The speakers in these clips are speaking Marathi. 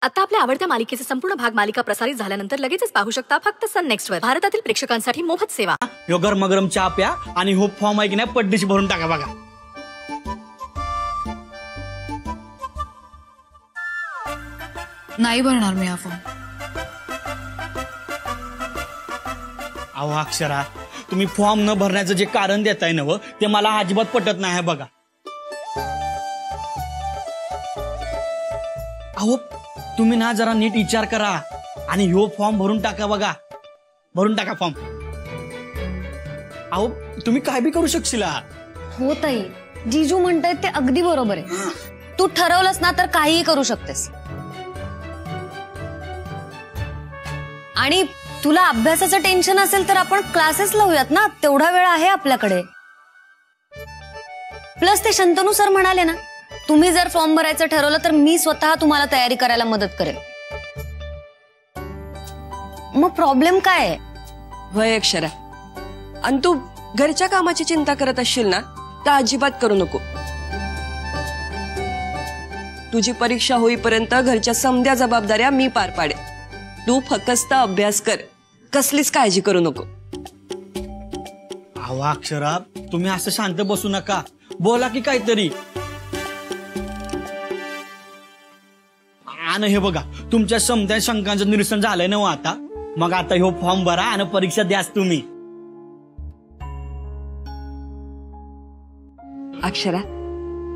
आता आपल्या आवडत्या मालिकेचे संपूर्ण भाग मालिका प्रसारित झाल्यानंतर लगेचच पाहू शकता फक्त सन नेक्स्ट वर. भारतातील प्रेक्षकांसाठी मोफत सेवा. यो गरम चहा प्या आणि हो फॉर्म आहे की नाही पड्डीशी भरून टाका बघा. नाही भरणार मी हा फॉर्म. अहो अक्षरा, तुम्ही फॉर्म न भरण्याचं जे कारण देताय ना ते मला अजिबात पटत नाही बघा. अहो तुम्ही ना जरा नीट विचार करा आणि ह्यो फॉर्म भरून टाका बघा. भरून टाका फॉर्म. अहो तुम्ही काय बी करू शकशील. हो ताई, जीजू म्हणतायत ते अगदी बरोबर आहे. तू ठरवलंस ना तर काहीही करू शकतेस. आणि तुला अभ्यासाचं टेन्शन असेल तर आपण क्लासेस लावूयात ना, तेवढा वेळ आहे आपल्याकडे. प्लस ते शंतनू सर म्हणाले ना, तुम्ही जर फॉर्म भरायचं ठरवलं तर मी स्वतः तुम्हाला तयारी करायला मदत करेल. मग प्रॉब्लेम काय आहे? होय अक्षरा, आणि तू घरच्या कामाची चिंता करत असशील ना तर अजिबात करू नको. तुझी परीक्षा होईपर्यंत घरच्या समध्या जबाबदाऱ्या मी पार पाडे. तू फक्त अभ्यास कर, कसलीच काळजी करू नको. अहो अक्षरा, तुम्ही असं शांत बसू नका, बोला की काहीतरी. आणि हे बघा, तुमच्या समध्या शंकांचं निरसन झालंय ना आता. मग आता ह्यो फॉर्म भरा आणि परीक्षा द्याच तुम्ही. अक्षरा,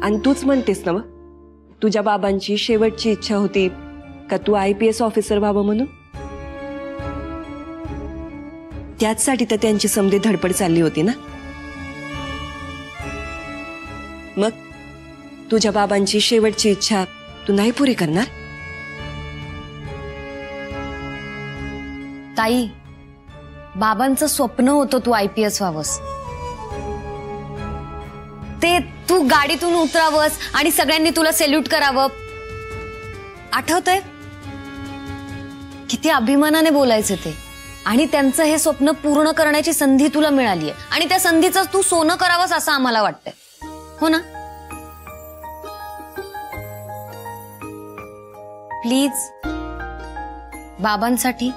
आणि तूच म्हणतेस ना तुझ्या बाबांची शेवटची इच्छा होती का तू IPS ऑफिसर व्हावं म्हणून. त्याचसाठी तर त्यांची समधी धडपड चालली होती ना. मग तुझ्या बाबांची शेवटची इच्छा तू नाही पुरी करणार? ताई, बाबांचं स्वप्न होतं तू IPS व्हावंस. ते तू गाडीतून उतरावंस आणि सगळ्यांनी तुला सेल्यूट करावं. आठवतंय? किती अभिमानाने बोलायचं ते. आणि त्यांचं हे स्वप्न पूर्ण करण्याची संधी तुला मिळाली आहे आणि त्या संधीचं तू सोनं करावंस असं आम्हाला वाटतंय. हो ना? प्लीज बाबांसाठी